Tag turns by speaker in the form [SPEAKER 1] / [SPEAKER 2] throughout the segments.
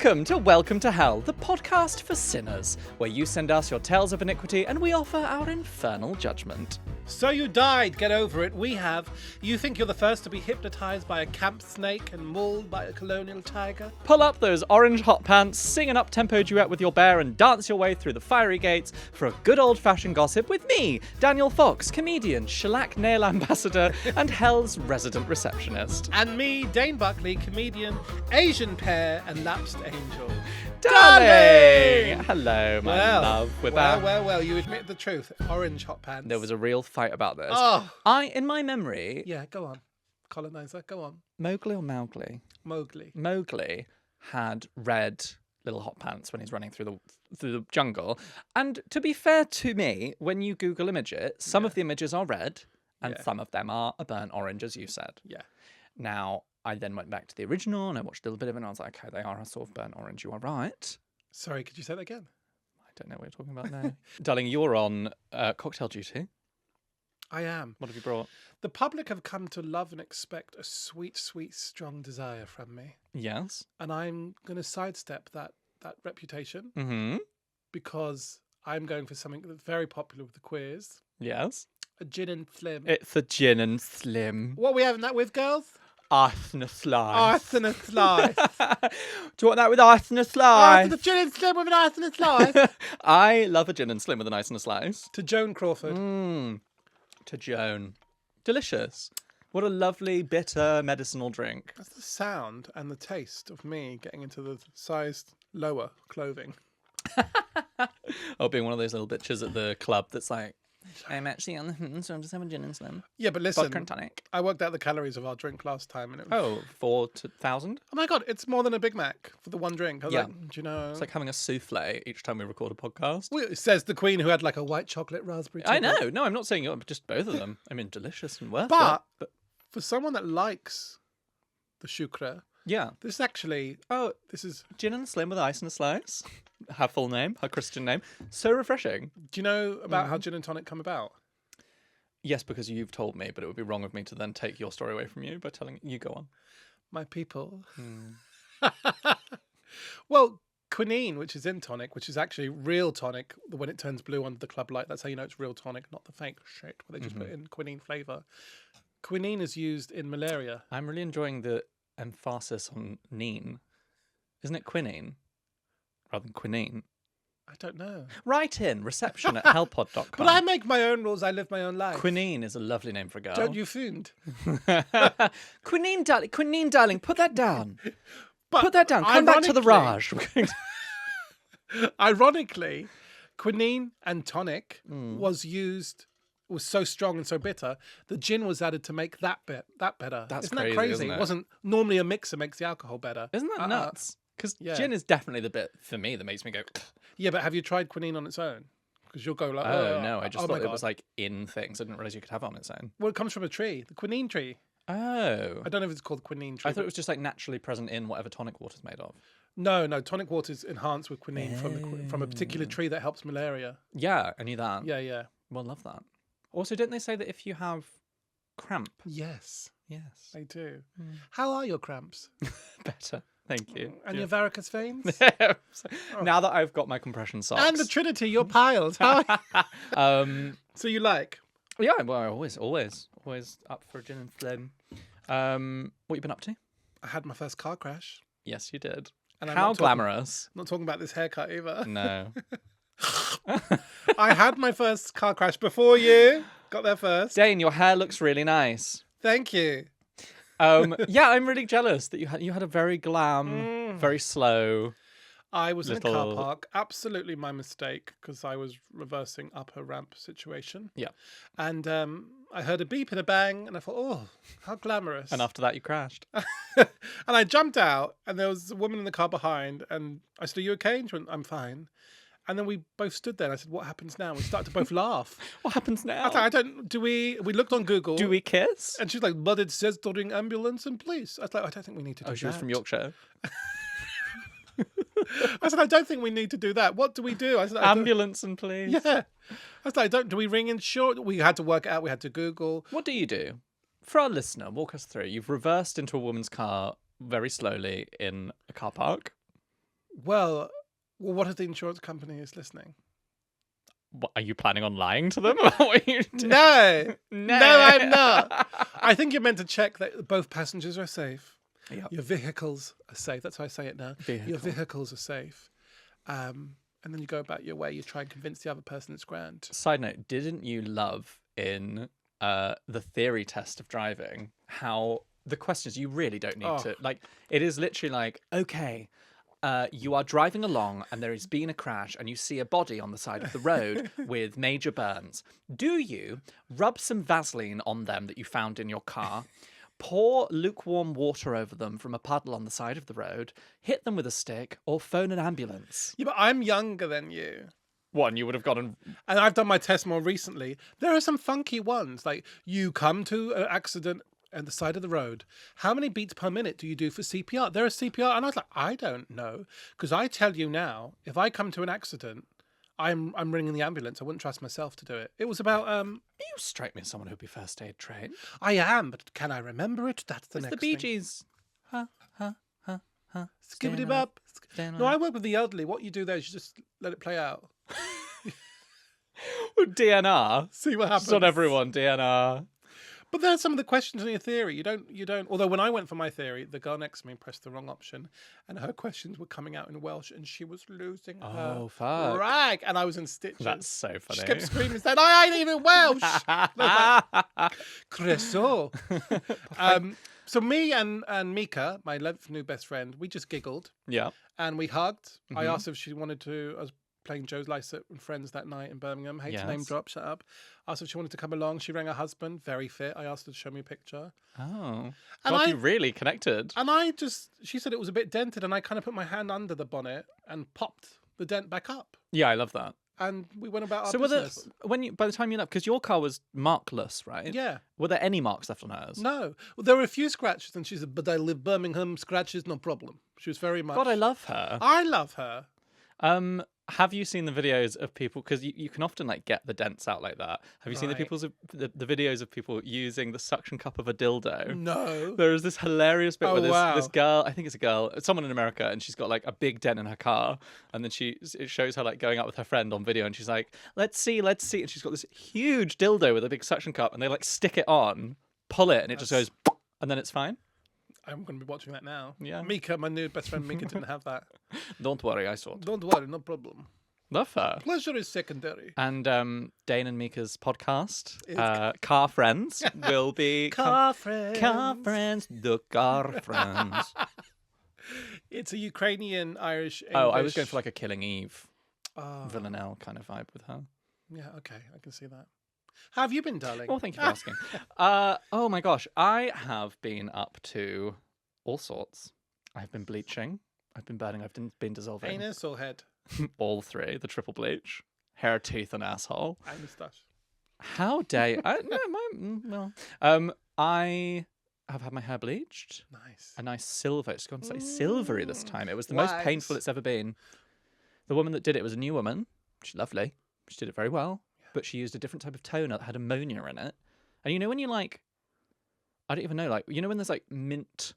[SPEAKER 1] Welcome to Hell, the podcast for sinners, where you send us your tales of iniquity and we offer our infernal judgment.
[SPEAKER 2] So you died, get over it, we have. You think you're the first to be hypnotised by a camp snake and mauled by a colonial tiger?
[SPEAKER 1] Pull up those orange hot pants, sing an up-tempo duet with your bear and dance your way through the fiery gates for a good old-fashioned gossip with me, Daniel Fox, comedian, shellac nail ambassador and Hell's resident receptionist.
[SPEAKER 2] And me, Dane Buckley, comedian, Asian pear and lapsed angel.
[SPEAKER 1] Darling! Hello, my love.
[SPEAKER 2] Well, you admit the truth. Orange hot pants.
[SPEAKER 1] There was a real fight about this.
[SPEAKER 2] Oh.
[SPEAKER 1] In my memory...
[SPEAKER 2] Yeah, go on. Colonizer, go on.
[SPEAKER 1] Mowgli or Mowgli?
[SPEAKER 2] Mowgli.
[SPEAKER 1] Mowgli had red little hot pants when he's running through the jungle. And to be fair to me, when you Google image it, some of the images are red and some of them are a burnt orange, as you said.
[SPEAKER 2] Yeah.
[SPEAKER 1] Now, I then went back to the original and I watched a little bit of it and I was like, okay, they are a sort of burnt orange. You are right.
[SPEAKER 2] Sorry, could you say that again?
[SPEAKER 1] I don't know what you're talking about now. Darling, you're on cocktail duty.
[SPEAKER 2] I am.
[SPEAKER 1] What have you brought?
[SPEAKER 2] The public have come to love and expect a sweet, sweet, strong desire from me.
[SPEAKER 1] Yes.
[SPEAKER 2] And I'm going to sidestep that reputation because I'm going for something that's very popular with the queers.
[SPEAKER 1] Yes.
[SPEAKER 2] A gin and slim.
[SPEAKER 1] It's a gin and slim.
[SPEAKER 2] What are we having that with, girls?
[SPEAKER 1] Ice and a slice.
[SPEAKER 2] Ice and a slice.
[SPEAKER 1] Do you want that with ice and a slice?
[SPEAKER 2] Ice and a gin and slim with an ice and a slice.
[SPEAKER 1] I love a gin and slim with an ice and a slice.
[SPEAKER 2] To Joan Crawford.
[SPEAKER 1] To Joan. Delicious. What a lovely, bitter, medicinal drink.
[SPEAKER 2] That's the sound and the taste of me getting into the sized lower clothing.
[SPEAKER 1] Oh, being one of those little bitches at the club that's like, I'm actually on the so I'm just having gin and slim.
[SPEAKER 2] Yeah, but listen,
[SPEAKER 1] vodka and tonic.
[SPEAKER 2] I worked out the calories of our drink last time, and it was
[SPEAKER 1] 4,000.
[SPEAKER 2] Oh my god, it's more than a Big Mac for the one drink. I was like, do you know?
[SPEAKER 1] It's like having a souffle each time we record a podcast.
[SPEAKER 2] Well, it says the Queen who had like a white chocolate raspberry chocolate.
[SPEAKER 1] I know. No, I'm not saying just both of them. I mean, delicious and worth
[SPEAKER 2] but
[SPEAKER 1] it. But
[SPEAKER 2] for someone that likes the shukra,
[SPEAKER 1] yeah,
[SPEAKER 2] this is actually this is
[SPEAKER 1] gin and slim with ice and a slice. Her full name, her Christian name. So refreshing.
[SPEAKER 2] Do you know about how gin and tonic come about?
[SPEAKER 1] Yes, because you've told me, but it would be wrong of me to then take your story away from you by telling you. Go on.
[SPEAKER 2] My people. Well, quinine, which is in tonic, which is actually real tonic, when it turns blue under the club light, that's how you know it's real tonic, not the fake shit where they just put in quinine flavour. Quinine is used in malaria.
[SPEAKER 1] I'm really enjoying the emphasis on neen. Isn't it quinine rather than quinine?
[SPEAKER 2] I don't know.
[SPEAKER 1] Write in reception@hellpod.com.
[SPEAKER 2] But I make my own rules. I live my own life.
[SPEAKER 1] Quinine is a lovely name for a girl.
[SPEAKER 2] Don't you find?
[SPEAKER 1] Quinine, darling, put that down.
[SPEAKER 2] But
[SPEAKER 1] put that down. Come back to the Raj.
[SPEAKER 2] Ironically, quinine and tonic was so strong and so bitter. The gin was added to make that better.
[SPEAKER 1] That's
[SPEAKER 2] Isn't that crazy?
[SPEAKER 1] isn't it?
[SPEAKER 2] It wasn't normally a mixer makes the alcohol better.
[SPEAKER 1] Isn't that nuts? Because gin is definitely the bit for me that makes me go.
[SPEAKER 2] Yeah, but have you tried quinine on its own? Because you'll go like,
[SPEAKER 1] oh no, I just thought it was like in things. I didn't realize you could have it on its own.
[SPEAKER 2] Well, it comes from a tree, the quinine tree.
[SPEAKER 1] Oh.
[SPEAKER 2] I don't know if it's called quinine tree.
[SPEAKER 1] I thought it was just like naturally present in whatever tonic water's made of.
[SPEAKER 2] No, tonic water is enhanced with quinine from a particular tree that helps malaria.
[SPEAKER 1] Yeah, I knew that.
[SPEAKER 2] Yeah.
[SPEAKER 1] Well, love that. Also, didn't they say that if you have cramp?
[SPEAKER 2] Yes,
[SPEAKER 1] Yes.
[SPEAKER 2] they do. How are your cramps?
[SPEAKER 1] Better. Thank you.
[SPEAKER 2] And your varicose veins?
[SPEAKER 1] Now that I've got my compression socks.
[SPEAKER 2] And the Trinity, you're piled. So you like?
[SPEAKER 1] Yeah, well, always up for a gin and slim. What you been up to?
[SPEAKER 2] I had my first car crash.
[SPEAKER 1] Yes, you did.
[SPEAKER 2] And
[SPEAKER 1] How glamorous.
[SPEAKER 2] I'm not talking about this haircut either.
[SPEAKER 1] No.
[SPEAKER 2] I had my first car crash before you. Got there first.
[SPEAKER 1] Dane, your hair looks really nice.
[SPEAKER 2] Thank you.
[SPEAKER 1] Yeah, I'm really jealous that you had a very glam, very slow.
[SPEAKER 2] I was in a car park. Absolutely my mistake because I was reversing up a ramp situation.
[SPEAKER 1] Yeah.
[SPEAKER 2] And I heard a beep and a bang and I thought, oh, how glamorous.
[SPEAKER 1] And after that, you crashed.
[SPEAKER 2] And I jumped out and there was a woman in the car behind and I said, are you okay? And she went, I'm fine. And then we both stood there and I said, what happens now? We started to both laugh.
[SPEAKER 1] What happens now?
[SPEAKER 2] I was like, we looked on Google.
[SPEAKER 1] Do we kiss?
[SPEAKER 2] And she's like, but it says to ring ambulance and police. I was like, I don't think we need to do that.
[SPEAKER 1] Oh, she was from Yorkshire.
[SPEAKER 2] I said, I don't think we need to do that. What do we do? I said,
[SPEAKER 1] ambulance and police.
[SPEAKER 2] Yeah. I was like, do we ring insurance? We had to work it out. We had to Google.
[SPEAKER 1] What do you do? For our listener, walk us through. You've reversed into a woman's car very slowly in a car park.
[SPEAKER 2] Well, what if the insurance company is listening?
[SPEAKER 1] What, are you planning on lying to them? What are you doing?
[SPEAKER 2] No.
[SPEAKER 1] No.
[SPEAKER 2] No, I'm not. I think you're meant to check that both passengers are safe.
[SPEAKER 1] Yep.
[SPEAKER 2] Your vehicles are safe. That's how I say it now. Your
[SPEAKER 1] Vehicle.
[SPEAKER 2] vehicles are safe. And then you go about your way. You try and convince the other person it's grand.
[SPEAKER 1] Side note, didn't you love in the theory test of driving how the questions you really don't need to, like, it is literally like, okay, you are driving along and there has been a crash and you see a body on the side of the road with major burns. Do you rub some Vaseline on them that you found in your car, pour lukewarm water over them from a puddle on the side of the road, hit them with a stick, or phone an ambulance?
[SPEAKER 2] Yeah, but I'm younger than you.
[SPEAKER 1] One, you would have gotten...
[SPEAKER 2] And I've done my test more recently. There are some funky ones. Like, you come to an accident at the side of the road. How many beats per minute do you do for CPR? There is CPR. And I was like, I don't know. Because I tell you now, if I come to an accident, I'm ringing the ambulance. I wouldn't trust myself to do it. It was about...
[SPEAKER 1] You strike me as someone who'd be first aid trained.
[SPEAKER 2] I am, but can I remember it? That's the
[SPEAKER 1] It's
[SPEAKER 2] next
[SPEAKER 1] the Bee
[SPEAKER 2] thing.
[SPEAKER 1] Gees.
[SPEAKER 2] Skibbity bop. No, I work with the elderly. What you do there is you just let it play out.
[SPEAKER 1] DNR.
[SPEAKER 2] See what happens.
[SPEAKER 1] It's not everyone, DNR.
[SPEAKER 2] But there are some of the questions in your theory. You don't. Although when I went for my theory, the girl next to me pressed the wrong option, and her questions were coming out in Welsh, and she was losing her
[SPEAKER 1] Oh, fuck.
[SPEAKER 2] rag, and I was in stitches.
[SPEAKER 1] That's so
[SPEAKER 2] She
[SPEAKER 1] funny.
[SPEAKER 2] kept screaming, saying, "I ain't even Welsh." And I was like, Creso. So me and Mika, my new best friend, we just giggled
[SPEAKER 1] Yeah.
[SPEAKER 2] and we hugged. I asked if she wanted to. I was playing Joe's Lycett and Friends that night in Birmingham. Hate to name
[SPEAKER 1] Yes.
[SPEAKER 2] drop, shut up. Asked if she wanted to come along. She rang her husband, very fit. I asked her to show me a picture.
[SPEAKER 1] Oh.
[SPEAKER 2] And
[SPEAKER 1] God, you really connected.
[SPEAKER 2] she said it was a bit dented, and I kind of put my hand under the bonnet and popped the dent back up.
[SPEAKER 1] Yeah, I love that.
[SPEAKER 2] And we went about our
[SPEAKER 1] So
[SPEAKER 2] business.
[SPEAKER 1] by the time you left, because your car was markless, right?
[SPEAKER 2] Yeah.
[SPEAKER 1] Were there any marks left on hers?
[SPEAKER 2] No. Well, there were a few scratches, and she said, but I live Birmingham, scratches, no problem. She was very much...
[SPEAKER 1] God, I love her.
[SPEAKER 2] I love her.
[SPEAKER 1] Have you seen the videos of people? Because you can often like get the dents out like that. Have you seen the videos of people using the suction cup of a dildo?
[SPEAKER 2] No.
[SPEAKER 1] There is this hilarious bit
[SPEAKER 2] Oh,
[SPEAKER 1] where this
[SPEAKER 2] wow.
[SPEAKER 1] girl, I think it's a girl, someone in America, and she's got like a big dent in her car, and then it shows her like going out with her friend on video, and she's like, let's see, and she's got this huge dildo with a big suction cup, and they like stick it on, pull it, and it just goes, and then it's fine.
[SPEAKER 2] I'm going to be watching that now.
[SPEAKER 1] Yeah.
[SPEAKER 2] Mika, my new best friend Mika, didn't have that.
[SPEAKER 1] Don't worry, I saw it.
[SPEAKER 2] Don't worry, no problem.
[SPEAKER 1] Love her.
[SPEAKER 2] Pleasure is secondary.
[SPEAKER 1] And Dane and Mika's podcast, Car Friends, will be...
[SPEAKER 2] Car friends.
[SPEAKER 1] Car Friends, the Car Friends.
[SPEAKER 2] It's a Ukrainian, Irish, English...
[SPEAKER 1] Oh, I was going for like a Killing Eve,
[SPEAKER 2] Oh,
[SPEAKER 1] Villanelle kind of vibe with her.
[SPEAKER 2] yeah, okay, I can see that. How have you been, darling?
[SPEAKER 1] Well, thank you for asking. Oh my gosh, I have been up to all sorts. I've been bleaching, I've been burning, I've been dissolving.
[SPEAKER 2] Anus or head?
[SPEAKER 1] All three, the triple bleach. Hair, teeth, and asshole.
[SPEAKER 2] And moustache.
[SPEAKER 1] How dare you? I have had my hair bleached.
[SPEAKER 2] Nice.
[SPEAKER 1] A nice silver. It's gone slightly silvery this time. It was the most
[SPEAKER 2] Wags.
[SPEAKER 1] painful it's ever been. The woman that did it was a new woman. She's lovely. She did it very well. But she used a different type of toner that had ammonia in it. And you know when you like, I don't even know, like, you know when there's like mint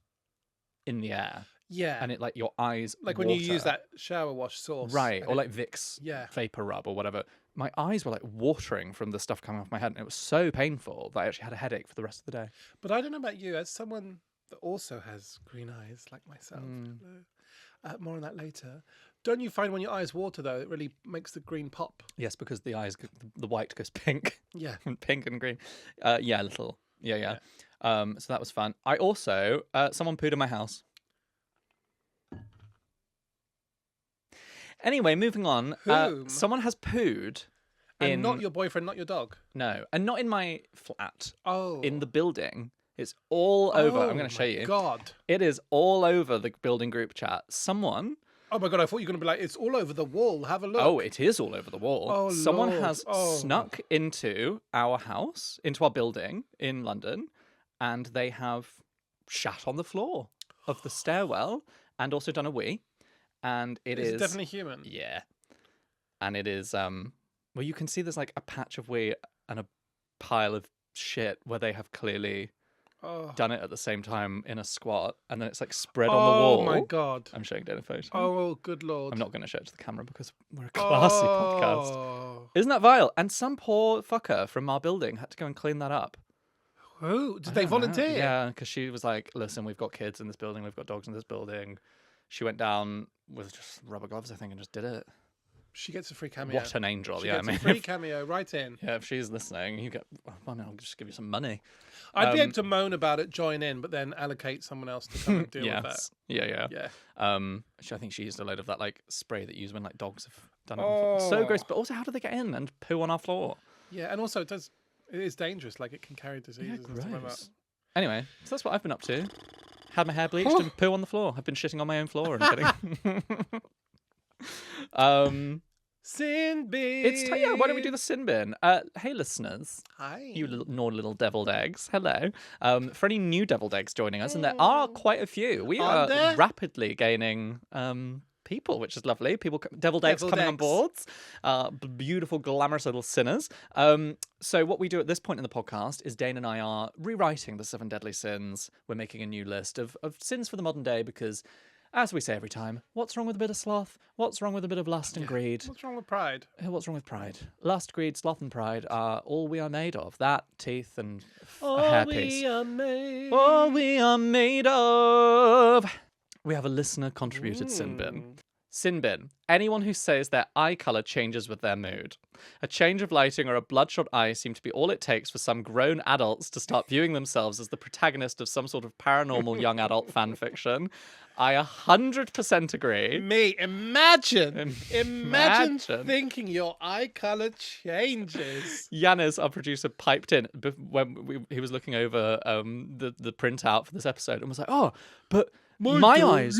[SPEAKER 1] in the air
[SPEAKER 2] Yeah.
[SPEAKER 1] and it like your eyes
[SPEAKER 2] like when you use
[SPEAKER 1] water.
[SPEAKER 2] that shower wash sauce.
[SPEAKER 1] Right,
[SPEAKER 2] and
[SPEAKER 1] or
[SPEAKER 2] it-
[SPEAKER 1] like Vicks
[SPEAKER 2] Yeah.
[SPEAKER 1] vapor rub or whatever. My eyes were like watering from the stuff coming off my head, and it was so painful that I actually had a headache for the rest of the day.
[SPEAKER 2] But I don't know about you, as someone that also has green eyes like myself. More on that later. Don't you find when your eyes water, though, it really makes the green pop?
[SPEAKER 1] Yes, because the the white goes pink,
[SPEAKER 2] Yeah.
[SPEAKER 1] pink and green. Yeah, a little. Yeah. So that was fun. I also someone pooed in my house. Anyway, moving on.
[SPEAKER 2] Whom?
[SPEAKER 1] Someone has pooed
[SPEAKER 2] And
[SPEAKER 1] in
[SPEAKER 2] not your boyfriend, not your dog.
[SPEAKER 1] no, and not in my flat.
[SPEAKER 2] Oh.
[SPEAKER 1] In the building. It's all over. I'm going
[SPEAKER 2] Oh
[SPEAKER 1] to show
[SPEAKER 2] my
[SPEAKER 1] you.
[SPEAKER 2] God.
[SPEAKER 1] It is all over the building group chat. Someone.
[SPEAKER 2] Oh my God, I thought you were going to be like, it's all over the wall. Have a look.
[SPEAKER 1] Oh, it is all over the wall.
[SPEAKER 2] Oh,
[SPEAKER 1] Someone
[SPEAKER 2] Lord.
[SPEAKER 1] has
[SPEAKER 2] Oh.
[SPEAKER 1] snuck into our house, into our building in London, and they have shat on the floor of the stairwell and also done a wee. And it
[SPEAKER 2] It's
[SPEAKER 1] is
[SPEAKER 2] definitely human.
[SPEAKER 1] yeah. And it is well, you can see there's like a patch of wee and a pile of shit where they have clearly done it at the same time in a squat, and then it's like spread on the wall.
[SPEAKER 2] Oh my God.
[SPEAKER 1] I'm showing Dana a photo.
[SPEAKER 2] Oh, good Lord.
[SPEAKER 1] I'm not going to show it to the camera because we're a classy podcast.
[SPEAKER 2] Oh.
[SPEAKER 1] Isn't that vile? And some poor fucker from our building had to go and clean that up.
[SPEAKER 2] Who? Did
[SPEAKER 1] I
[SPEAKER 2] they
[SPEAKER 1] don't know.
[SPEAKER 2] volunteer?
[SPEAKER 1] Yeah, because she was like, listen, we've got kids in this building, we've got dogs in this building. She went down with just rubber gloves, I think, and just did it.
[SPEAKER 2] She gets a free cameo.
[SPEAKER 1] What an angel.
[SPEAKER 2] She
[SPEAKER 1] Yeah,
[SPEAKER 2] gets
[SPEAKER 1] I mean,
[SPEAKER 2] a free cameo right in.
[SPEAKER 1] yeah, if she's listening, you get, I mean, I'll just give you some money.
[SPEAKER 2] I'd be able to moan about it, join in, but then allocate someone else to come and deal with that.
[SPEAKER 1] Yeah.
[SPEAKER 2] Yeah.
[SPEAKER 1] I think she used a load of that like spray that you use when like dogs have done it before. So gross. But also, how do they get in and poo on our floor?
[SPEAKER 2] Yeah, and also it is dangerous. Like it can carry diseases and stuff like that.
[SPEAKER 1] Gross. Anyway, so that's what I've been up to. Had my hair bleached and poo on the floor. I've been shitting on my own floor and getting.
[SPEAKER 2] Sin bin.
[SPEAKER 1] Why don't we do the sin bin? Hey, listeners.
[SPEAKER 2] Hi.
[SPEAKER 1] You naughty little deviled eggs. Hello. For any new deviled eggs joining us, and there are quite a few. We are rapidly gaining people, which is lovely. Deviled eggs coming on boards. Beautiful, glamorous little sinners. So what we do at this point in the podcast is Dane and I are rewriting the 7 deadly sins. We're making a new list of sins for the modern day because, as we say every time, what's wrong with a bit of sloth? What's wrong with a bit of lust and greed?
[SPEAKER 2] What's wrong with pride?
[SPEAKER 1] What's wrong with pride? Lust, greed, sloth, and pride are all we are made of. That, teeth, and a hairpiece. All we are made of. We have a listener-contributed sin bin. Sin bin. Anyone who says their eye colour changes with their mood. A change of lighting or a bloodshot eye seem to be all it takes for some grown adults to start viewing themselves as the protagonist of some sort of paranormal young adult fan fiction. I 100% agree.
[SPEAKER 2] Me, imagine thinking your eye colour changes.
[SPEAKER 1] Yanis, our producer, piped in when he was looking over the printout for this episode and was like, "Oh, but my eyes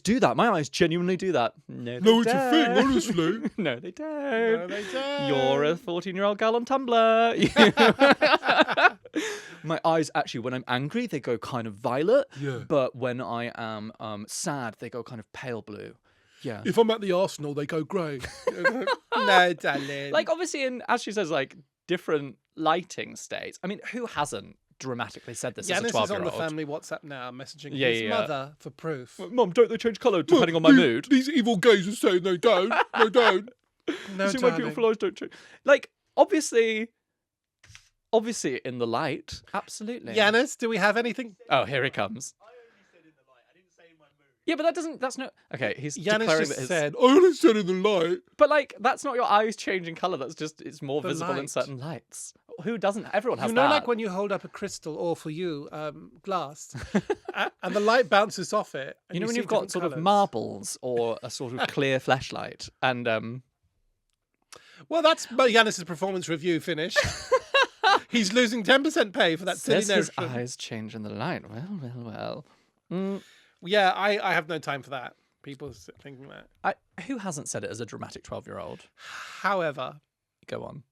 [SPEAKER 1] do that. My eyes genuinely do that." No,
[SPEAKER 2] it's a thing, honestly.
[SPEAKER 1] No, they don't.
[SPEAKER 2] No, they don't.
[SPEAKER 1] You're a 14-year-old girl on Tumblr. My eyes, actually, when I'm angry, they go kind of violet.
[SPEAKER 2] Yeah.
[SPEAKER 1] But when I am sad, they go kind of pale blue. Yeah.
[SPEAKER 2] If I'm at the Arsenal, they go grey. No, darling.
[SPEAKER 1] Like, obviously, as she says, like, different lighting states. I mean, who hasn't dramatically said this as a 12-year-old?
[SPEAKER 2] Is on the family WhatsApp now, messaging his mother for proof.
[SPEAKER 1] Mum, don't they change colour depending on my mood?
[SPEAKER 2] These evil gays are saying they don't. They don't. No,
[SPEAKER 1] you see my beautiful eyes don't change. Like, obviously in the light, absolutely.
[SPEAKER 2] Yanis, do we have anything?
[SPEAKER 1] Oh, here he comes.
[SPEAKER 3] I only said in the light. I didn't say in my mood.
[SPEAKER 1] Yeah, but that's not... Okay, he's
[SPEAKER 2] Yanis
[SPEAKER 1] declaring
[SPEAKER 2] just
[SPEAKER 1] that his...
[SPEAKER 2] said, I only said in the light.
[SPEAKER 1] But, like, that's not your eyes changing colour. That's just, it's more
[SPEAKER 2] The
[SPEAKER 1] visible in
[SPEAKER 2] light.
[SPEAKER 1] certain lights. Who doesn't? Everyone has
[SPEAKER 2] You know,
[SPEAKER 1] that.
[SPEAKER 2] like when you hold up a crystal, or for you, glass, and the light bounces off it. And
[SPEAKER 1] you know when
[SPEAKER 2] see
[SPEAKER 1] you've got
[SPEAKER 2] different
[SPEAKER 1] sort of
[SPEAKER 2] colours?
[SPEAKER 1] marbles or a sort of clear flashlight and...
[SPEAKER 2] Well, that's Yanis's performance review finished. He's losing 10% pay for that silly
[SPEAKER 1] Says his
[SPEAKER 2] notion.
[SPEAKER 1] eyes change in the light. Well.
[SPEAKER 2] Yeah, I have no time for that. People thinking that.
[SPEAKER 1] Who hasn't said it as a dramatic 12-year-old?
[SPEAKER 2] However,
[SPEAKER 1] Go on.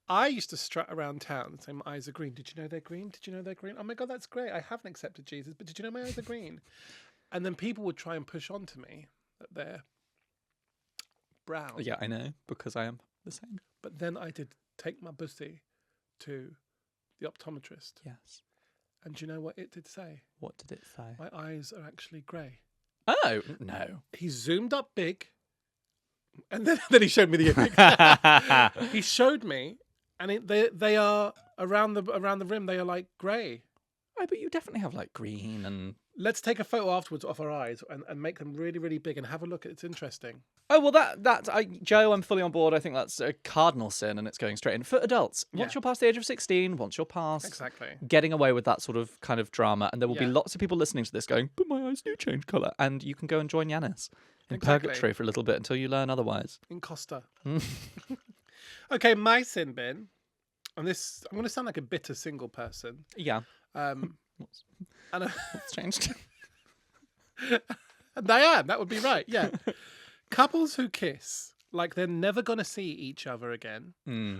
[SPEAKER 2] I used to strut around town and say my eyes are green. Did you know they're green? Did you know they're green? Oh my God, that's great. I haven't accepted Jesus, but did you know my eyes are green? And then people would try and push on to me that they're brown.
[SPEAKER 1] Yeah, I know, because I am the same.
[SPEAKER 2] But then I did take my bussy to the optometrist.
[SPEAKER 1] Yes.
[SPEAKER 2] And do you know what it did say?
[SPEAKER 1] What did it say?
[SPEAKER 2] My eyes are actually grey.
[SPEAKER 1] Oh, no.
[SPEAKER 2] He zoomed up big, and then he showed me the image. He showed me, and they are around the rim. They are like grey.
[SPEAKER 1] Oh, but you definitely have like green and...
[SPEAKER 2] Let's take a photo afterwards of our eyes and make them really, really big and have a look. It's interesting.
[SPEAKER 1] Oh, well, Joe, I'm fully on board. I think that's a cardinal sin and it's going straight in. For adults, once you're past the age of 16, once you're past
[SPEAKER 2] Exactly.
[SPEAKER 1] getting away with that sort of kind of drama, and there will be
[SPEAKER 2] Yeah.
[SPEAKER 1] lots of people listening to this going, but my eyes do change colour. And you can go and join Yanis in
[SPEAKER 2] Exactly.
[SPEAKER 1] purgatory for a little bit until you learn otherwise.
[SPEAKER 2] In Costa. Okay, my sin bin. And this, I'm going to sound like a bitter single person.
[SPEAKER 1] Yeah.
[SPEAKER 2] And
[SPEAKER 1] What's changed?
[SPEAKER 2] and I am. That would be right. Yeah. Couples who kiss like they're never going to see each other again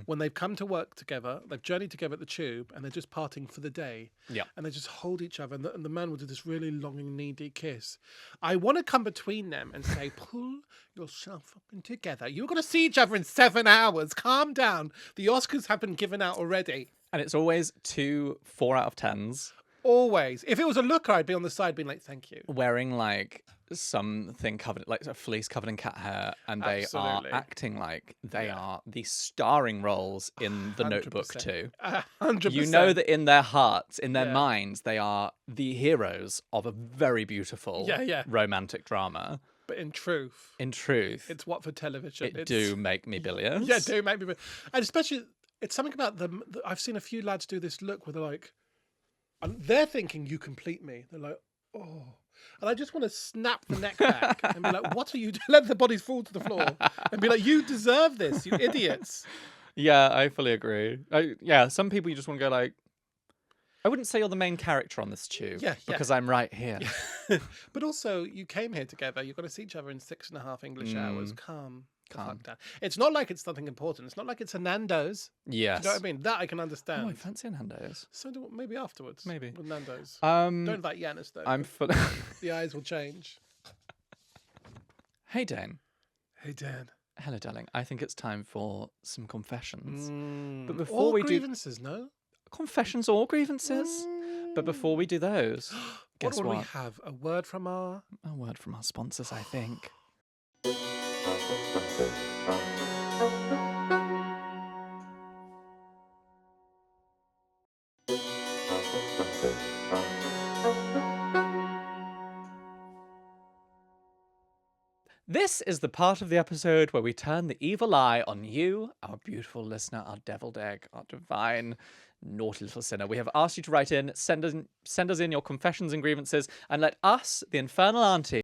[SPEAKER 2] when they've come to work together, they've journeyed together at the tube, and they're just parting for the day.
[SPEAKER 1] Yeah.
[SPEAKER 2] And they just hold each other, and the man will do this really long and needy kiss. I want to come between them and say, pull yourself up and together. You're going to see each other in 7 hours. Calm down. The Oscars have been given out already.
[SPEAKER 1] And it's always 2 4 out of 10s.
[SPEAKER 2] Always. If it was a looker, I'd be on the side being like, thank you.
[SPEAKER 1] Wearing like something covered, like a fleece covered in cat hair, and they
[SPEAKER 2] Absolutely.
[SPEAKER 1] are acting like they are the starring roles in The Notebook
[SPEAKER 2] 100%.
[SPEAKER 1] too.
[SPEAKER 2] 100%.
[SPEAKER 1] You know that in their hearts, in their
[SPEAKER 2] Yeah.
[SPEAKER 1] minds, they are the heroes of a very beautiful
[SPEAKER 2] Yeah.
[SPEAKER 1] romantic drama.
[SPEAKER 2] But in truth,
[SPEAKER 1] In truth,
[SPEAKER 2] it's what for television.
[SPEAKER 1] it do make me bilious.
[SPEAKER 2] Yeah, do make me. And especially, it's something about them. I've seen a few lads do this look where they're like, and they're thinking, you complete me. They're like, oh. And I just want to snap the neck back and be like, what are you doing? Let the bodies fall to the floor and be like, you deserve this, you idiots.
[SPEAKER 1] Yeah, I fully agree. Some people you just want to go like, I wouldn't say you're the main character on this tube.
[SPEAKER 2] Yeah.
[SPEAKER 1] Because I'm right here.
[SPEAKER 2] But also, you came here together. You've got to see each other in 6.5 English hours. Calm. the fuck down. It's not like it's something important. It's not like it's a Nando's.
[SPEAKER 1] Yes.
[SPEAKER 2] Do you know what I mean? That I can understand.
[SPEAKER 1] Oh, I fancy a Nando's.
[SPEAKER 2] So maybe afterwards.
[SPEAKER 1] Maybe.
[SPEAKER 2] With Nando's.
[SPEAKER 1] Um,
[SPEAKER 2] Don't invite Yanis though.
[SPEAKER 1] I'm full.
[SPEAKER 2] The eyes will change.
[SPEAKER 1] Hey, Dane.
[SPEAKER 2] Hey, Dan.
[SPEAKER 1] Hello, darling. I think it's time for some confessions. But
[SPEAKER 2] Or
[SPEAKER 1] before we
[SPEAKER 2] grievances, no?
[SPEAKER 1] confessions or grievances, but before we do those, guess
[SPEAKER 2] What
[SPEAKER 1] what?
[SPEAKER 2] do we have? A word from our...
[SPEAKER 1] A word from our sponsors, I think. This is the part of the episode where we turn the evil eye on you, our beautiful listener, our deviled egg, our divine, naughty little sinner. We have asked you to write in, send us in your confessions and grievances, and let us, the infernal auntie,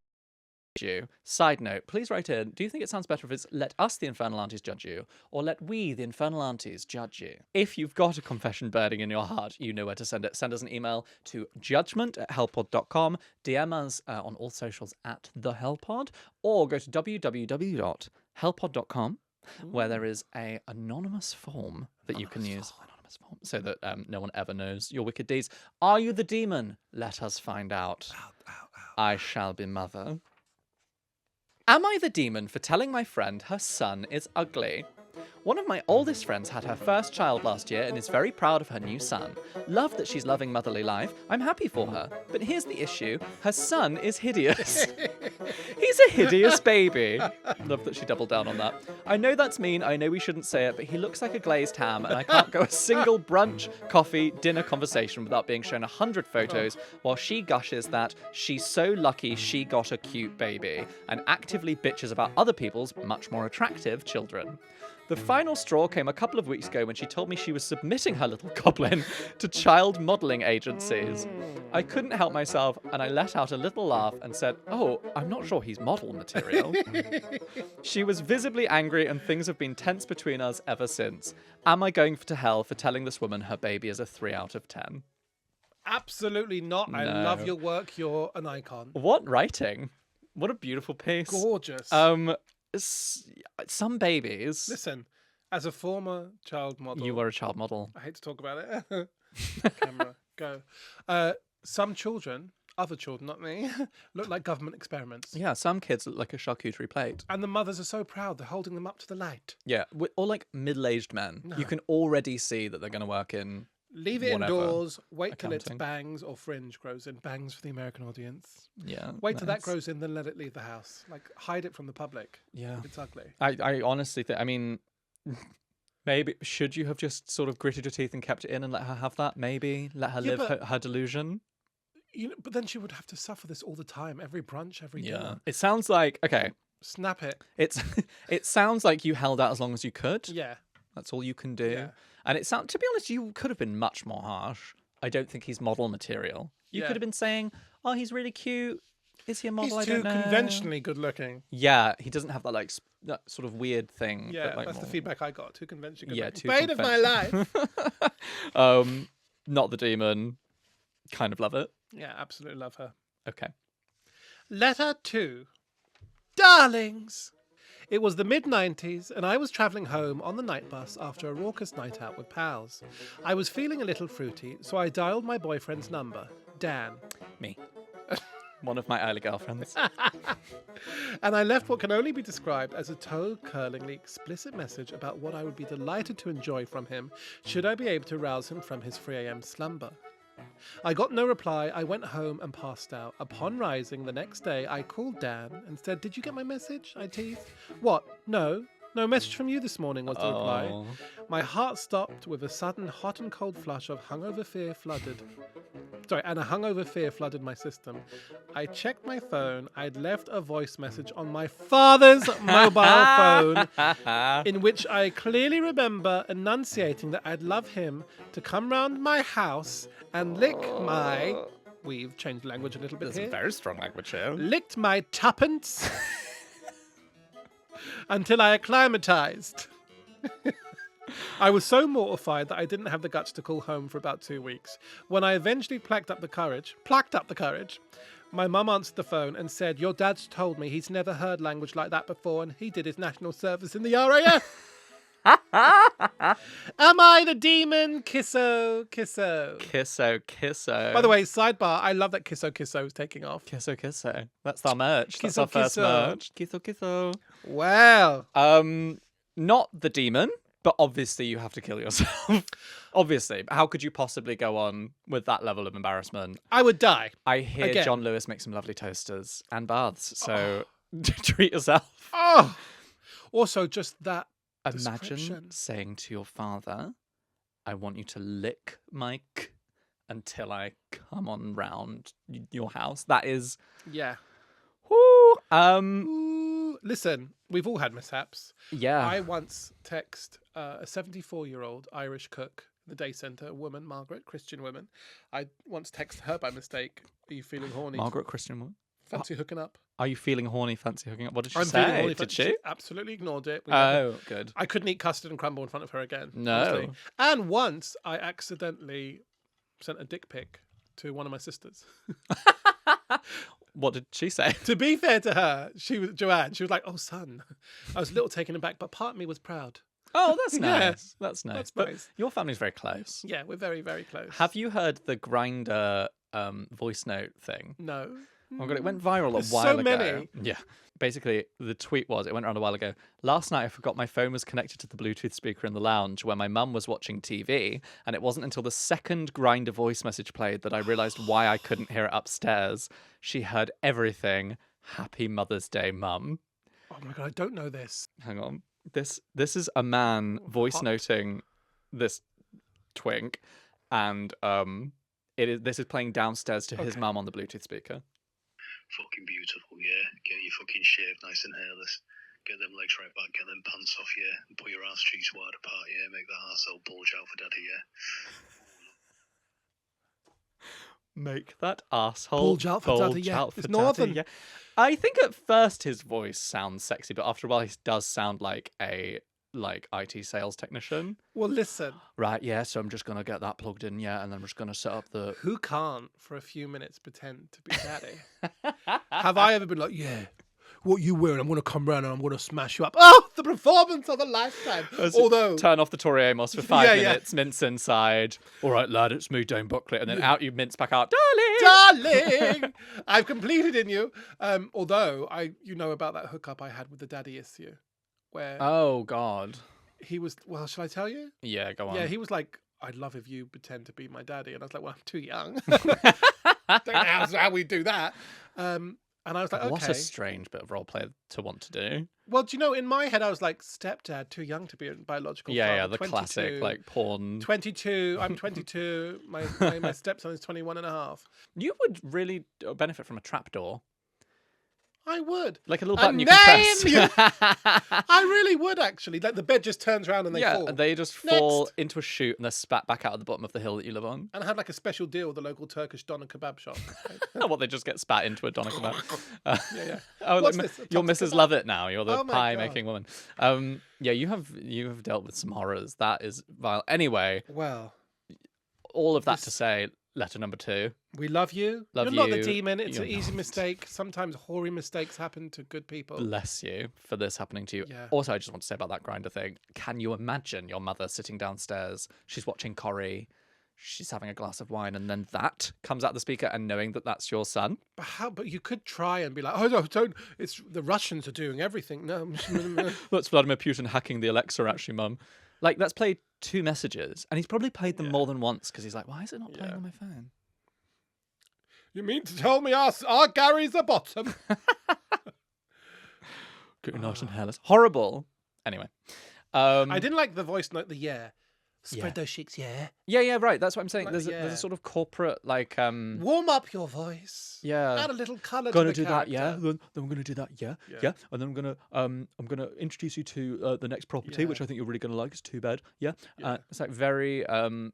[SPEAKER 1] judge you. Side note, please write in, do you think it sounds better if it's let us, the infernal aunties, judge you, or let we, the infernal aunties, judge you? If you've got a confession burning in your heart, you know where to send it. Send us an email to judgment@hellpod.com, DM us on all socials at thehellpod, or go to www.hellpod.com, where there is a anonymous form that you can use. Anonymous form, so that no one ever knows your wicked deeds. Are you the demon? Let us find out. I shall be mother. Am I the demon for telling my friend her son is ugly? One of my oldest friends had her first child last year and is very proud of her new son. Love that she's loving motherly life. I'm happy for her. But here's the issue. Her son is hideous. He's a hideous baby. Love that she doubled down on that. I know that's mean. I know we shouldn't say it, but he looks like a glazed ham and I can't go a single brunch, coffee, dinner conversation without being shown 100 photos while she gushes that she's so lucky she got a cute baby and actively bitches about other people's much more attractive children. The final straw came a couple of weeks ago when she told me she was submitting her little goblin to child modelling agencies. I couldn't help myself and I let out a little laugh and said, "Oh, I'm not sure he's model material." She was visibly angry and things have been tense between us ever since. Am I going to hell for telling this woman her baby is a 3 out of 10?
[SPEAKER 2] Absolutely not. I
[SPEAKER 1] No.
[SPEAKER 2] love your work. You're an icon.
[SPEAKER 1] What writing? What a beautiful piece.
[SPEAKER 2] Gorgeous.
[SPEAKER 1] Some babies.
[SPEAKER 2] Listen, as a former child model...
[SPEAKER 1] You were a child model.
[SPEAKER 2] I hate to talk about it. Camera, go. Some children, other children, not me, look like government experiments.
[SPEAKER 1] Yeah, some kids look like a charcuterie plate.
[SPEAKER 2] And the mothers are so proud. They're holding them up to the light.
[SPEAKER 1] Yeah, or like middle-aged men.
[SPEAKER 2] No.
[SPEAKER 1] You can already see that they're going to work in.
[SPEAKER 2] Leave it
[SPEAKER 1] Whatever.
[SPEAKER 2] indoors. Wait till it's
[SPEAKER 1] Accounting.
[SPEAKER 2] bangs or fringe grows in. Bangs for the American audience.
[SPEAKER 1] Yeah.
[SPEAKER 2] Wait till that
[SPEAKER 1] that's-
[SPEAKER 2] grows in, then let it leave the house. Like, hide it from the public.
[SPEAKER 1] Yeah.
[SPEAKER 2] If it's ugly.
[SPEAKER 1] I honestly think. I mean, maybe should you have just sort of gritted your teeth and kept it in and let her have that? Maybe let her
[SPEAKER 2] Yeah,
[SPEAKER 1] live
[SPEAKER 2] but-
[SPEAKER 1] her delusion.
[SPEAKER 2] You know, but then she would have to suffer this all the time. Every brunch, every dinner.
[SPEAKER 1] It sounds like okay.
[SPEAKER 2] Snap it.
[SPEAKER 1] It sounds like you held out as long as you could.
[SPEAKER 2] Yeah.
[SPEAKER 1] That's all you can do.
[SPEAKER 2] Yeah.
[SPEAKER 1] And to be honest, you could have been much more harsh. I don't think he's model material. You
[SPEAKER 2] Yeah.
[SPEAKER 1] could have been saying, "Oh, he's really cute. Is he a model?
[SPEAKER 2] He's
[SPEAKER 1] I
[SPEAKER 2] too
[SPEAKER 1] don't know."
[SPEAKER 2] conventionally good looking.
[SPEAKER 1] Yeah, he doesn't have that like that sort of weird thing.
[SPEAKER 2] Yeah,
[SPEAKER 1] that, like,
[SPEAKER 2] that's the
[SPEAKER 1] more-
[SPEAKER 2] feedback I got. Too conventionally good
[SPEAKER 1] Yeah,
[SPEAKER 2] looking.
[SPEAKER 1] too
[SPEAKER 2] Bane of my life.
[SPEAKER 1] Not the demon. Kind of love it.
[SPEAKER 2] Yeah, absolutely love her.
[SPEAKER 1] Okay.
[SPEAKER 2] Letter 2. Darlings! It was the mid-90s, and I was travelling home on the night bus after a raucous night out with pals. I was feeling a little fruity, so I dialed my boyfriend's number, Dan,
[SPEAKER 1] Me. One of my early girlfriends.
[SPEAKER 2] and I left what can only be described as a toe-curlingly explicit message about what I would be delighted to enjoy from him should I be able to rouse him from his 3 a.m. slumber. I got no reply. I went home and passed out. Upon rising the next day, I called Dan and said, "Did you get my message?" I teased. "What? No. No message from you this morning," was the reply.
[SPEAKER 1] Oh.
[SPEAKER 2] My heart stopped with a sudden hot and cold flush of hungover fear flooded. And a hungover fear flooded my system. I checked my phone. I'd left a voice message on my father's mobile phone in which I clearly remember enunciating that I'd love him to come round my house and lick my... We've changed language a little bit
[SPEAKER 1] There's
[SPEAKER 2] here.
[SPEAKER 1] a very strong language here.
[SPEAKER 2] Licked my tuppence until I acclimatized. I was so mortified that I didn't have the guts to call home for about 2 weeks. When I eventually plucked up the courage, my mum answered the phone and said, "Your dad's told me he's never heard language like that before and he did his national service in the RAF." Am I the demon? Kisso.
[SPEAKER 1] Kisso.
[SPEAKER 2] By the way, sidebar, I love that Kisso is taking off.
[SPEAKER 1] Kisso. That's our merch. That's
[SPEAKER 2] Kisso,
[SPEAKER 1] our first
[SPEAKER 2] kisso.
[SPEAKER 1] merch. Kisso.
[SPEAKER 2] Wow.
[SPEAKER 1] Not the demon, but obviously you have to kill yourself. Obviously. How could you possibly go on with that level of embarrassment?
[SPEAKER 2] I would die.
[SPEAKER 1] I hear
[SPEAKER 2] Again.
[SPEAKER 1] John Lewis make some lovely toasters and baths, so treat yourself.
[SPEAKER 2] Oh. Also, just that
[SPEAKER 1] Imagine
[SPEAKER 2] description.
[SPEAKER 1] saying to your father, "I want you to lick my k until I come on round your house." That is...
[SPEAKER 2] Yeah.
[SPEAKER 1] Whoo,
[SPEAKER 2] Ooh. Listen, we've all had mishaps.
[SPEAKER 1] yeah.
[SPEAKER 2] I once texted a 74-year-old Irish cook in the day centre, a woman, Margaret, Christian woman. I once texted her by mistake, "Are you feeling horny?
[SPEAKER 1] Margaret Christian woman.
[SPEAKER 2] Fancy hooking up?"
[SPEAKER 1] Are you feeling horny, fancy hooking up? What did she
[SPEAKER 2] I'm
[SPEAKER 1] say?
[SPEAKER 2] feeling horny.
[SPEAKER 1] Did she?
[SPEAKER 2] absolutely ignored it. We never-
[SPEAKER 1] Oh, good.
[SPEAKER 2] I couldn't eat custard and crumble in front of her again.
[SPEAKER 1] No.
[SPEAKER 2] honestly. And once I accidentally sent a dick pic to one of my sisters.
[SPEAKER 1] What did she say?
[SPEAKER 2] To be fair to her, Joanne. She was like, "Oh, son." I was a little taken aback, but part of me was proud.
[SPEAKER 1] Oh, that's
[SPEAKER 2] Yeah.
[SPEAKER 1] nice. That's nice.
[SPEAKER 2] That's
[SPEAKER 1] But
[SPEAKER 2] nice.
[SPEAKER 1] your family's very close.
[SPEAKER 2] Yeah, we're very, very close.
[SPEAKER 1] Have you heard the Grinder voice note thing?
[SPEAKER 2] No.
[SPEAKER 1] Oh my god, it went viral
[SPEAKER 2] There's
[SPEAKER 1] a while
[SPEAKER 2] so
[SPEAKER 1] ago.
[SPEAKER 2] many.
[SPEAKER 1] Yeah. Basically, the tweet was, it went around a while ago. Last night, I forgot my phone was connected to the Bluetooth speaker in the lounge where my mum was watching TV, and it wasn't until the second Grinder voice message played that I realised why I couldn't hear it upstairs. She heard everything. Happy Mother's Day, Mum.
[SPEAKER 2] Oh my god, I don't know this.
[SPEAKER 1] Hang on. This is a man voice
[SPEAKER 2] Hot.
[SPEAKER 1] noting this twink, and this is playing downstairs to his
[SPEAKER 2] Okay.
[SPEAKER 1] mum on the Bluetooth speaker.
[SPEAKER 3] Fucking beautiful, yeah. Get your fucking shaved nice and hairless. Get them legs right back, get them pants off, yeah. And put your ass cheeks wide apart, yeah. Make that arsehole bulge out for daddy, yeah.
[SPEAKER 1] Make that asshole
[SPEAKER 2] Bulge out for daddy, yeah. It's northern.
[SPEAKER 1] Yeah. I think at first his voice sounds sexy, but after a while he does sound like a IT sales technician.
[SPEAKER 2] Well, listen.
[SPEAKER 1] Right, yeah, so I'm just gonna get that plugged in, yeah, and then I'm just gonna set up the
[SPEAKER 2] Who can't, for a few minutes, pretend to be daddy? Have I ever been like, "Yeah, what you wearing? I'm going to come round and I'm going to smash you up." Oh, the performance of a lifetime. Although,
[SPEAKER 1] turn off the Tori Amos for 5
[SPEAKER 2] Yeah, yeah.
[SPEAKER 1] minutes, mince inside. All right, lad, it's me, Dane Buckley, and then out you mince back out, darling.
[SPEAKER 2] darling, I've completed in you. Although you know about that hookup I had with the daddy issue, where
[SPEAKER 1] Oh God.
[SPEAKER 2] he was. Well, shall I tell you?
[SPEAKER 1] Yeah, go on.
[SPEAKER 2] Yeah, he was like, "I'd love if you pretend to be my daddy," and I was like, "Well, I'm too young. Don't know how we do that." And I was like, "Okay."
[SPEAKER 1] What a strange bit of role play to want to do.
[SPEAKER 2] Well, do you know, in my head, I was like, stepdad, too young to be a biological
[SPEAKER 1] Yeah,
[SPEAKER 2] father.
[SPEAKER 1] the
[SPEAKER 2] 22,
[SPEAKER 1] classic like porn.
[SPEAKER 2] 22. I'm 22. My stepson is 21 and a half.
[SPEAKER 1] You would really benefit from a trapdoor.
[SPEAKER 2] I would.
[SPEAKER 1] Like a little
[SPEAKER 2] A
[SPEAKER 1] button you can
[SPEAKER 2] name!
[SPEAKER 1] press.
[SPEAKER 2] I really would, actually. Like, the bed just turns around and they
[SPEAKER 1] yeah,
[SPEAKER 2] fall.
[SPEAKER 1] they just fall into a chute and they're spat back out at the bottom of the hill that you live on.
[SPEAKER 2] And I had like a special deal with the local Turkish doner kebab shop.
[SPEAKER 1] What, they just get spat into a doner kebab.
[SPEAKER 2] Yeah.
[SPEAKER 1] Oh,
[SPEAKER 2] What's
[SPEAKER 1] like,
[SPEAKER 2] this? A
[SPEAKER 1] you're
[SPEAKER 2] Thompson
[SPEAKER 1] Mrs.
[SPEAKER 2] kebab?
[SPEAKER 1] Lovett now. You're the
[SPEAKER 2] Oh my
[SPEAKER 1] pie-making woman. Yeah, you have dealt with some horrors. That is vile. Anyway,
[SPEAKER 2] Well,
[SPEAKER 1] all of that to say, letter number 2.
[SPEAKER 2] we love you.
[SPEAKER 1] Love
[SPEAKER 2] You're not the
[SPEAKER 1] you.
[SPEAKER 2] demon. It's
[SPEAKER 1] You're
[SPEAKER 2] an easy
[SPEAKER 1] not.
[SPEAKER 2] mistake. Sometimes hoary mistakes happen to good people.
[SPEAKER 1] Bless you for this happening to you.
[SPEAKER 2] Yeah.
[SPEAKER 1] Also, I just want to say about that Grinder thing. Can you imagine your mother sitting downstairs? She's watching Corrie. She's having a glass of wine, and then that comes out the speaker, and knowing that that's your son.
[SPEAKER 2] But you could try and be like, "Oh no, don't! It's the Russians are doing everything." No,
[SPEAKER 1] That's Vladimir Putin hacking the Alexa, actually, Mum. Like, that's played 2 messages, and he's probably played them more than once because he's like, why is it not playing
[SPEAKER 2] Yeah.
[SPEAKER 1] on my phone?
[SPEAKER 2] You mean to tell me our Gary's a bottom?
[SPEAKER 1] Getting nice and hairless. Horrible. Anyway.
[SPEAKER 2] I didn't like the voice note, the yeah. Spread those cheeks, yeah.
[SPEAKER 1] Yeah, right. That's what I'm saying.
[SPEAKER 2] Like,
[SPEAKER 1] There's a sort of corporate, like...
[SPEAKER 2] Warm up your voice.
[SPEAKER 1] Yeah.
[SPEAKER 2] Add a little colour to
[SPEAKER 1] Gonna
[SPEAKER 2] the
[SPEAKER 1] do
[SPEAKER 2] character.
[SPEAKER 1] that, yeah. Then I'm gonna do that, yeah. And then I'm gonna introduce you to the next property, which I think you're really gonna like. It's Too Bad, yeah. It's like very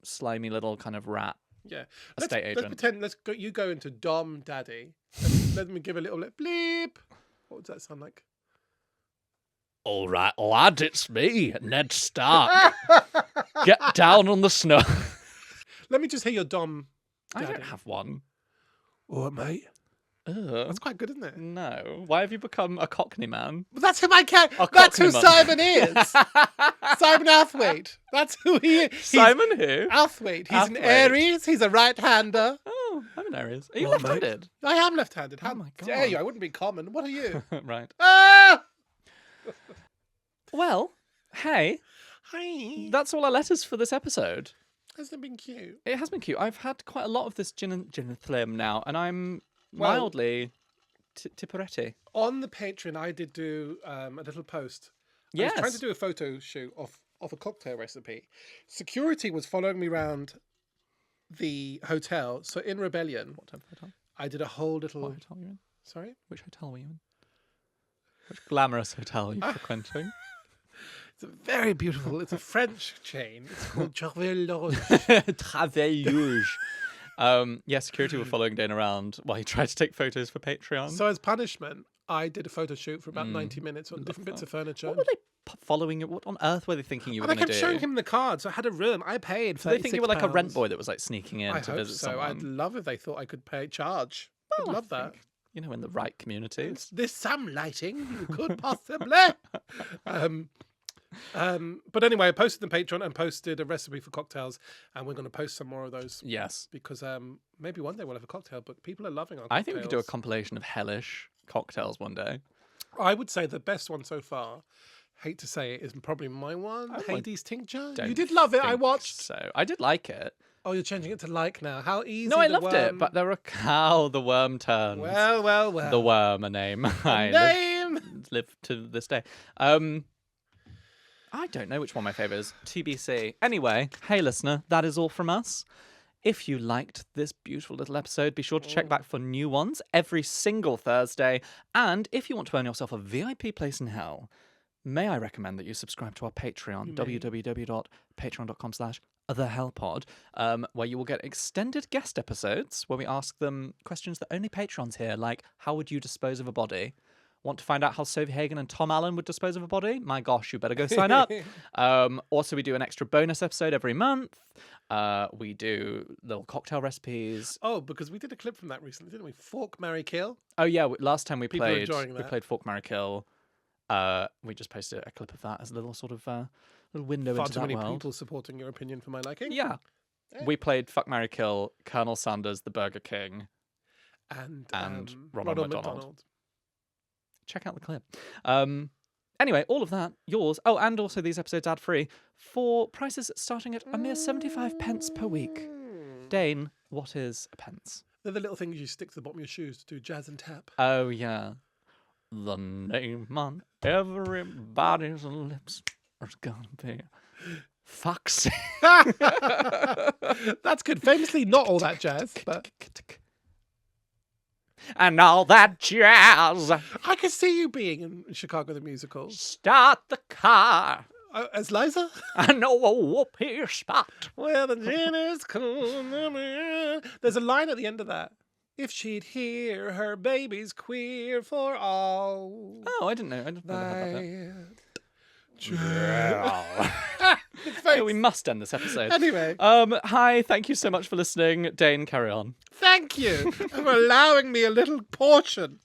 [SPEAKER 1] slimy little kind of rat.
[SPEAKER 2] Yeah.
[SPEAKER 1] Estate
[SPEAKER 2] Let's
[SPEAKER 1] agent.
[SPEAKER 2] pretend. You go into Dom Daddy. Let me give a little bleep. What does that sound like?
[SPEAKER 1] All right, lad, it's me, Ned Stark. Get down on the snow.
[SPEAKER 2] Let me just hear your Dom
[SPEAKER 1] I
[SPEAKER 2] Daddy.
[SPEAKER 1] don't have one.
[SPEAKER 2] All right, mate.
[SPEAKER 1] Ugh.
[SPEAKER 2] That's quite good, isn't it?
[SPEAKER 1] No. Why have you become a Cockney man?
[SPEAKER 2] But that's who I can.
[SPEAKER 1] A
[SPEAKER 2] That's who
[SPEAKER 1] Cockney man.
[SPEAKER 2] Simon is. Simon Althwaite. That's who he is.
[SPEAKER 1] Simon who?
[SPEAKER 2] Althwaite. He's an
[SPEAKER 1] Althwaite.
[SPEAKER 2] Aries. He's a right-hander.
[SPEAKER 1] Oh, I'm an Aries. Are you
[SPEAKER 2] Well, mate.
[SPEAKER 1] left-handed?
[SPEAKER 2] I am left-handed. How
[SPEAKER 1] Oh my
[SPEAKER 2] dare you?
[SPEAKER 1] God.
[SPEAKER 2] I wouldn't be common. What are you?
[SPEAKER 1] Right.
[SPEAKER 2] Ah!
[SPEAKER 1] Well, hey,
[SPEAKER 2] Hi.
[SPEAKER 1] that's all our letters for this episode.
[SPEAKER 2] Hasn't it been cute?
[SPEAKER 1] It has been cute. I've had quite a lot of this gin and phlegm now, and I'm
[SPEAKER 2] Well-
[SPEAKER 1] mildly tipperetti.
[SPEAKER 2] On the Patreon, I did do a little post. I
[SPEAKER 1] Yes.
[SPEAKER 2] was trying to do a photo shoot of a cocktail recipe. Security was following me around the hotel. So in Rebellion,
[SPEAKER 1] What type of hotel?
[SPEAKER 2] I did a whole little...
[SPEAKER 1] What hotel were you in?
[SPEAKER 2] Sorry?
[SPEAKER 1] Which hotel were you in? Which glamorous hotel are you frequenting?
[SPEAKER 2] It's a very beautiful... It's a French chain. It's called Travelodge.
[SPEAKER 1] Traveilleuse. Yeah, security were following Dane around while he tried to take photos for Patreon.
[SPEAKER 2] So as punishment, I did a photo shoot for about 90 minutes on different bits of furniture.
[SPEAKER 1] What were they following you? What on earth were they thinking you were
[SPEAKER 2] And I
[SPEAKER 1] going to
[SPEAKER 2] kept
[SPEAKER 1] do?
[SPEAKER 2] showing him the card, so I had a room. I paid
[SPEAKER 1] Do they think you were like a rent
[SPEAKER 2] £36.
[SPEAKER 1] boy that was like sneaking in
[SPEAKER 2] I
[SPEAKER 1] to
[SPEAKER 2] hope
[SPEAKER 1] visit
[SPEAKER 2] so.
[SPEAKER 1] someone?
[SPEAKER 2] I'd love if they thought I could charge. I'd
[SPEAKER 1] Well, I
[SPEAKER 2] love that.
[SPEAKER 1] think, you know, in the right communities.
[SPEAKER 2] There's some lighting you could possibly. But anyway, I posted on Patreon and posted a recipe for cocktails, and we're going to post some more of those
[SPEAKER 1] Yes.
[SPEAKER 2] because maybe one day we'll have a cocktail book. People are loving our
[SPEAKER 1] I
[SPEAKER 2] cocktails.
[SPEAKER 1] think we could do a compilation of hellish cocktails one day.
[SPEAKER 2] I would say the best one so far, hate to say it, is probably my one,
[SPEAKER 1] would-
[SPEAKER 2] Hades Tincture. You
[SPEAKER 1] Don't
[SPEAKER 2] did love it. I
[SPEAKER 1] think
[SPEAKER 2] watched.
[SPEAKER 1] So I did like it.
[SPEAKER 2] Oh, you're changing it to like now. How easy.
[SPEAKER 1] No, I
[SPEAKER 2] the
[SPEAKER 1] loved it,
[SPEAKER 2] worm-
[SPEAKER 1] but there were how the worm turns.
[SPEAKER 2] Well.
[SPEAKER 1] The worm, a name. I
[SPEAKER 2] Name.
[SPEAKER 1] live to this day. I don't know which one my favourite is. TBC. Anyway, hey listener, that is all from us. If you liked this beautiful little episode, be sure to check back for new ones every single Thursday. And if you want to earn yourself a VIP place in hell, may I recommend that you subscribe to our Patreon, www.patreon.com/thehellpod, where you will get extended guest episodes where we ask them questions that only Patrons hear, like, how would you dispose of a body? Want to find out how Sophie Hagen and Tom Allen would dispose of a body? My gosh, you better go sign up. Also, we do an extra bonus episode every month. We do little cocktail recipes.
[SPEAKER 2] Oh, because we did a clip from that recently, didn't we? Fork, marry, kill.
[SPEAKER 1] Oh yeah, last time we
[SPEAKER 2] People are
[SPEAKER 1] played,
[SPEAKER 2] enjoying
[SPEAKER 1] we
[SPEAKER 2] that.
[SPEAKER 1] played Fork, Marry, Kill. We just posted a clip of that as a little sort of little window
[SPEAKER 2] Far
[SPEAKER 1] into
[SPEAKER 2] too
[SPEAKER 1] that
[SPEAKER 2] many
[SPEAKER 1] world.
[SPEAKER 2] people supporting your opinion for my liking.
[SPEAKER 1] Yeah. We played Fuck, Marry, Kill, Colonel Sanders, the Burger King.
[SPEAKER 2] And
[SPEAKER 1] Ronald McDonald.
[SPEAKER 2] McDonald.
[SPEAKER 1] Check out the clip. Anyway, all of that, yours. Oh, and also these episodes ad-free for prices starting at a mere 75 pence per week. Dane, what is a pence?
[SPEAKER 2] They're the little things you stick to the bottom of your shoes to do jazz and tap.
[SPEAKER 1] Oh, yeah. The name on everybody's lips is gonna be Foxy.
[SPEAKER 2] That's good. Famously, not all that jazz, but
[SPEAKER 1] And all that jazz.
[SPEAKER 2] I could see you being in Chicago the Musical.
[SPEAKER 1] Start the car.
[SPEAKER 2] As Liza?
[SPEAKER 1] I know a whoopee spot.
[SPEAKER 2] Well, the gin is cool. There's a line at the end of that. If she'd hear her baby's queer for all.
[SPEAKER 1] Oh, I didn't know. I didn't know that.
[SPEAKER 2] Face.
[SPEAKER 1] We must end this episode.
[SPEAKER 2] Anyway,
[SPEAKER 1] Hi, thank you so much for listening. Dane, carry on.
[SPEAKER 2] thank you for allowing me a little portion.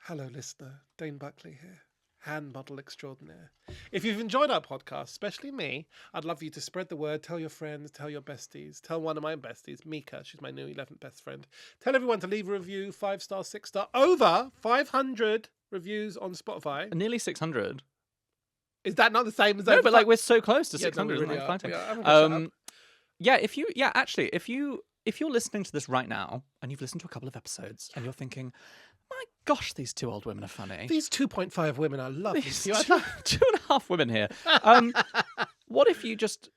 [SPEAKER 2] Hello, listener. Dane Buckley here. Hand model extraordinaire. If you've enjoyed our podcast, especially me, I'd love you to spread the word, tell your friends, tell your besties, tell one of my besties, Mika, she's my new 11th best friend. Tell everyone to leave a review, 5-star, 6-star, over 500 reviews on Spotify.
[SPEAKER 1] Nearly 600.
[SPEAKER 2] Is that not the same as
[SPEAKER 1] No,
[SPEAKER 2] over
[SPEAKER 1] but like we're so close to
[SPEAKER 2] Yeah, no, we
[SPEAKER 1] 600.
[SPEAKER 2] really
[SPEAKER 1] Like
[SPEAKER 2] are.
[SPEAKER 1] fighting.
[SPEAKER 2] We are. I'm gonna shut up.
[SPEAKER 1] Yeah, if you're listening to this right now and you've listened to a couple of episodes and you're thinking, my gosh, these two old women are funny.
[SPEAKER 2] These 2.5 women are lovely.
[SPEAKER 1] These
[SPEAKER 2] You are
[SPEAKER 1] two and a half women here. What if you just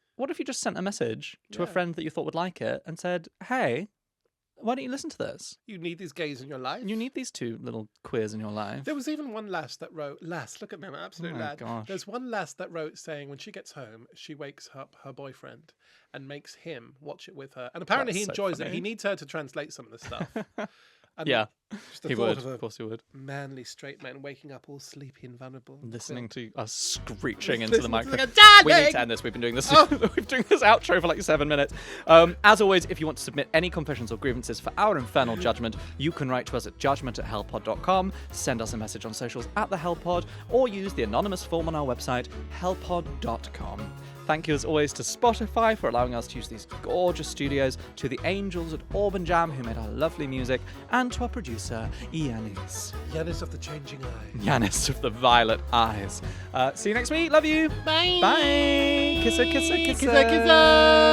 [SPEAKER 1] sent a message to a friend that you thought would like it and said, hey, why don't you listen to this?
[SPEAKER 2] You need these gays in your life.
[SPEAKER 1] You need these two little queers in your life.
[SPEAKER 2] There was even one lass that wrote, look at me, I'm an absolute
[SPEAKER 1] Oh my
[SPEAKER 2] lad.
[SPEAKER 1] gosh.
[SPEAKER 2] There's one lass that wrote saying when she gets home, she wakes up her boyfriend and makes him watch it with her. And apparently
[SPEAKER 1] That's
[SPEAKER 2] he
[SPEAKER 1] so
[SPEAKER 2] enjoys it.
[SPEAKER 1] funny.
[SPEAKER 2] He needs her to translate some of the stuff. And
[SPEAKER 1] Yeah,
[SPEAKER 2] just the
[SPEAKER 1] he
[SPEAKER 2] thought
[SPEAKER 1] would.
[SPEAKER 2] of
[SPEAKER 1] Of course he would.
[SPEAKER 2] manly straight man waking up all sleepy and vulnerable.
[SPEAKER 1] Listening to us screeching into the
[SPEAKER 2] Listening to
[SPEAKER 1] microphone.
[SPEAKER 2] like a
[SPEAKER 1] We need
[SPEAKER 2] darling!
[SPEAKER 1] to end this. We've been doing this. We've been doing this outro for like 7 minutes. As always, if you want to submit any confessions or grievances for our infernal judgment, you can write to us at judgment@hellpod.com, send us a message on socials @thehellpod, or use the anonymous form on our website, hellpod.com. Thank you as always to Spotify for allowing us to use these gorgeous studios, to the angels at Auburn Jam who made our lovely music, and to our producer, Yanis.
[SPEAKER 2] Yanis of the changing eye.
[SPEAKER 1] Yanis of the violet eyes. See you next week. Love you.
[SPEAKER 2] Bye.
[SPEAKER 1] Bye. Kisser, kisser, kisser.
[SPEAKER 2] Kisser, kisser.